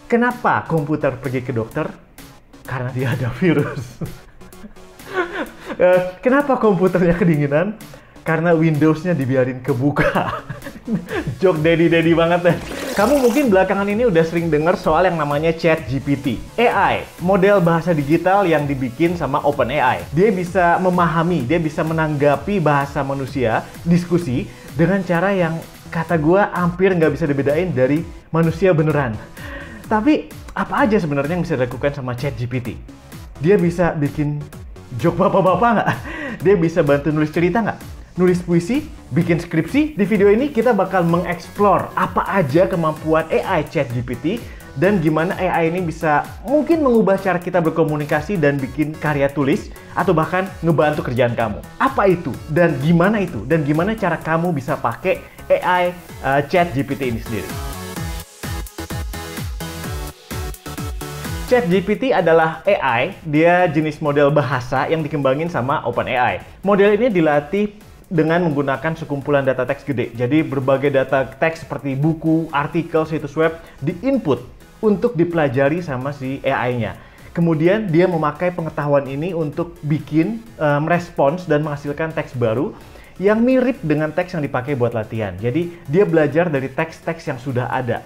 Kenapa komputer pergi ke dokter? Karena dia ada virus. Kenapa komputernya kedinginan? Karena Windows-nya dibiarin kebuka. Joke daddy banget deh. Kamu mungkin belakangan ini udah sering dengar soal yang namanya ChatGPT. AI, model bahasa digital yang dibikin sama OpenAI. Dia bisa memahami, dia bisa menanggapi bahasa manusia, diskusi, dengan cara yang kata gua hampir nggak bisa dibedain dari manusia beneran. Tapi apa aja sebenarnya yang bisa dilakukan sama ChatGPT? Dia bisa bikin joke bapak-bapak nggak? Dia bisa bantu nulis cerita nggak? Nulis puisi, bikin skripsi. Di video ini kita bakal mengeksplor apa aja kemampuan AI ChatGPT dan gimana AI ini bisa mungkin mengubah cara kita berkomunikasi dan bikin karya tulis atau bahkan ngebantu kerjaan kamu. Apa itu? Dan gimana itu? Dan gimana cara kamu bisa pakai AI ChatGPT ini sendiri? ChatGPT adalah AI, dia jenis model bahasa yang dikembangin sama OpenAI. Model ini dilatih dengan menggunakan sekumpulan data teks gede. Jadi berbagai data teks seperti buku, artikel, situs web di-input untuk dipelajari sama si AI-nya. Kemudian dia memakai pengetahuan ini untuk bikin merespons dan menghasilkan teks baru yang mirip dengan teks yang dipakai buat latihan. Jadi dia belajar dari teks-teks yang sudah ada,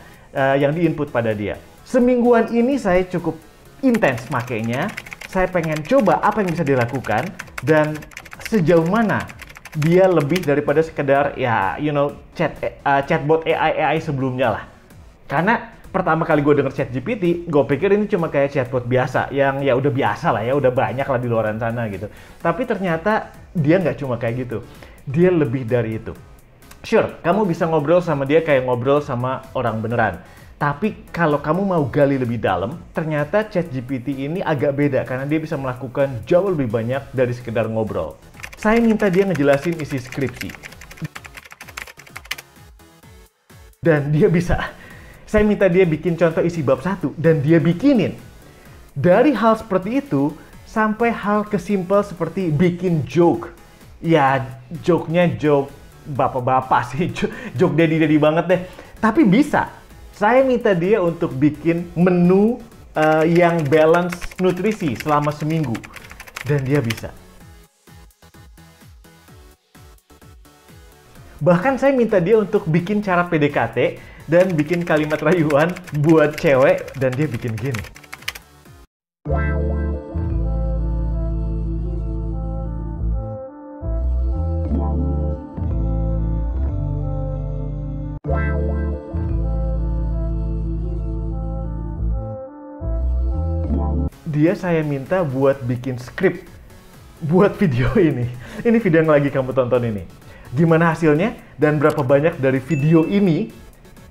yang di-input pada dia. Semingguan ini saya cukup intens makainya. Saya pengen coba apa yang bisa dilakukan dan sejauh mana dia lebih daripada sekedar ya chatbot AI sebelumnya lah. Karena pertama kali gue denger ChatGPT, gue pikir ini cuma kayak chatbot biasa yang ya udah biasa lah ya, udah banyak lah di luaran sana gitu. Tapi ternyata dia nggak cuma kayak gitu, dia lebih dari itu. Sure, kamu bisa ngobrol sama dia kayak ngobrol sama orang beneran. Tapi kalau kamu mau gali lebih dalam, ternyata ChatGPT ini agak beda karena dia bisa melakukan jauh lebih banyak dari sekedar ngobrol. Saya minta dia ngejelasin isi skripsi. Dan dia bisa. Saya minta dia bikin contoh isi bab 1 dan dia bikinin. Dari hal seperti itu sampai hal kesimpel seperti bikin joke. Ya, joke-nya joke bapak-bapak sih, joke daddy banget deh. Tapi bisa. Saya minta dia untuk bikin menu yang balance nutrisi selama seminggu. Dan dia bisa. Bahkan saya minta dia untuk bikin cara PDKT dan bikin kalimat rayuan buat cewek dan dia bikin gini. Dia saya minta buat bikin skrip buat video ini. Ini video yang lagi kamu tonton ini. Gimana hasilnya dan berapa banyak dari video ini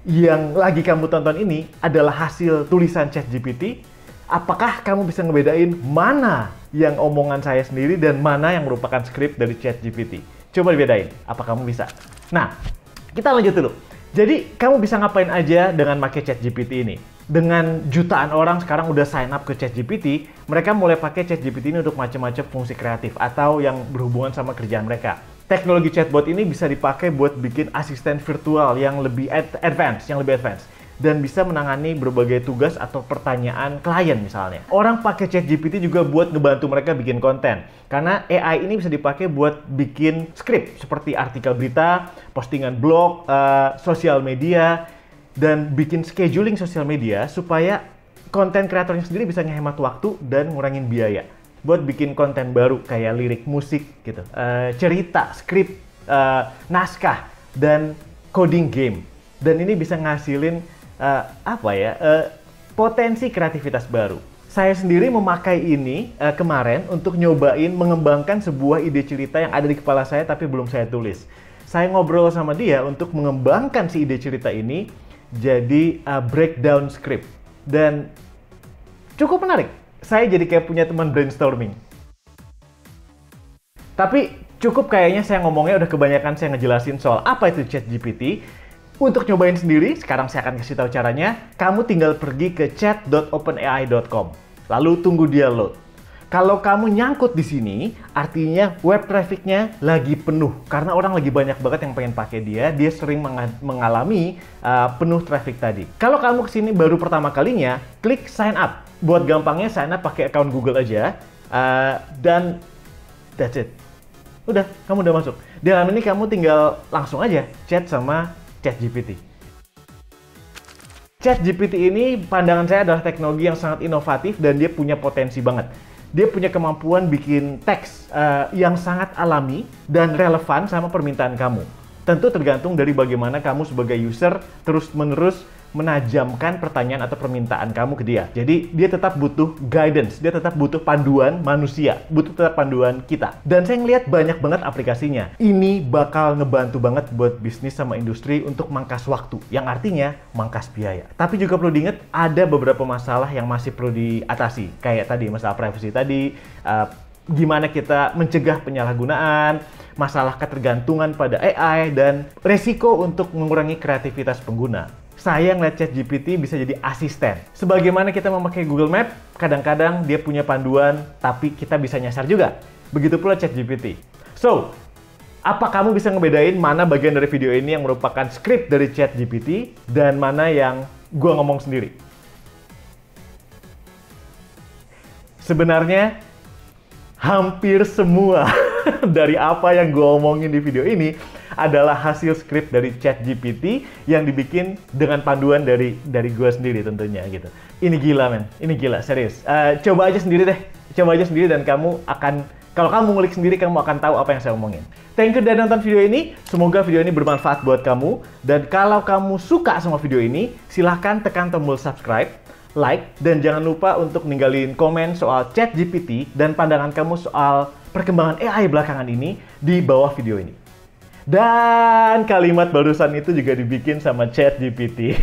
yang lagi kamu tonton ini adalah hasil tulisan ChatGPT? Apakah kamu bisa ngebedain mana yang omongan saya sendiri dan mana yang merupakan skrip dari ChatGPT? Coba dibedain. Apa kamu bisa? Nah, kita lanjut dulu. Jadi, kamu bisa ngapain aja dengan pakai ChatGPT ini? Dengan jutaan orang sekarang udah sign up ke ChatGPT, mereka mulai pakai ChatGPT ini untuk macam-macam fungsi kreatif atau yang berhubungan sama kerjaan mereka. Teknologi chatbot ini bisa dipakai buat bikin asisten virtual yang lebih advance, dan bisa menangani berbagai tugas atau pertanyaan klien misalnya. Orang pakai ChatGPT juga buat ngebantu mereka bikin konten. Karena AI ini bisa dipakai buat bikin skrip seperti artikel berita, postingan blog, sosial media, dan bikin scheduling sosial media supaya konten kreatornya sendiri bisa ngehemat waktu dan ngurangin biaya. Buat bikin konten baru kayak lirik musik gitu, cerita, skrip, naskah, dan coding game. Dan ini bisa ngasilin potensi kreativitas baru. Saya sendiri memakai ini kemarin untuk nyobain mengembangkan sebuah ide cerita yang ada di kepala saya tapi belum saya tulis. Saya ngobrol sama dia untuk mengembangkan si ide cerita ini jadi breakdown script. Dan cukup menarik. Saya jadi kayak punya teman brainstorming. Tapi cukup kayaknya saya ngomongnya udah kebanyakan saya ngejelasin soal apa itu ChatGPT. Untuk nyobain sendiri, sekarang saya akan kasih tahu caranya. Kamu tinggal pergi ke chat.openai.com. Lalu tunggu dia load. Kalau kamu nyangkut di sini, artinya web traffic-nya lagi penuh. Karena orang lagi banyak banget yang pengen pakai dia sering mengalami penuh traffic tadi. Kalau kamu kesini baru pertama kalinya, klik sign up. Buat gampangnya, sign up pakai account Google aja. Dan that's it. Udah, kamu udah masuk. Di dalam ini kamu tinggal langsung aja chat sama ChatGPT. ChatGPT ini pandangan saya adalah teknologi yang sangat inovatif dan dia punya potensi banget. Dia punya kemampuan bikin teks yang sangat alami dan relevan sama permintaan kamu. Tentu tergantung dari bagaimana kamu sebagai user terus-menerus menajamkan pertanyaan atau permintaan kamu ke dia. Jadi dia tetap butuh guidance, dia tetap butuh panduan manusia, butuh tetap panduan kita. Dan saya ngeliat banyak banget aplikasinya. Ini bakal ngebantu banget buat bisnis sama industri untuk mangkas waktu, yang artinya mangkas biaya. Tapi juga perlu diingat ada beberapa masalah yang masih perlu diatasi. Kayak tadi masalah privacy tadi, gimana kita mencegah penyalahgunaan, masalah ketergantungan pada AI, dan resiko untuk mengurangi kreativitas pengguna. Saya ngeliat ChatGPT bisa jadi asisten. Sebagaimana kita memakai Google Map, kadang-kadang dia punya panduan, tapi kita bisa nyasar juga. Begitu pula ChatGPT. So, apa kamu bisa ngebedain mana bagian dari video ini yang merupakan script dari ChatGPT dan mana yang gua ngomong sendiri? Sebenarnya, hampir semua dari apa yang gue omongin di video ini adalah hasil script dari ChatGPT yang dibikin dengan panduan dari gue sendiri tentunya gitu. Ini gila men, ini gila serius. Coba aja sendiri deh, coba aja sendiri dan kamu akan, kalau kamu ngulik sendiri kamu akan tahu apa yang saya omongin. Thank you udah nonton video ini, semoga video ini bermanfaat buat kamu. Dan kalau kamu suka sama video ini, silahkan tekan tombol subscribe, like, dan jangan lupa untuk ninggalin komen soal ChatGPT dan pandangan kamu soal perkembangan AI belakangan ini di bawah video ini. Dan kalimat barusan itu juga dibikin sama ChatGPT.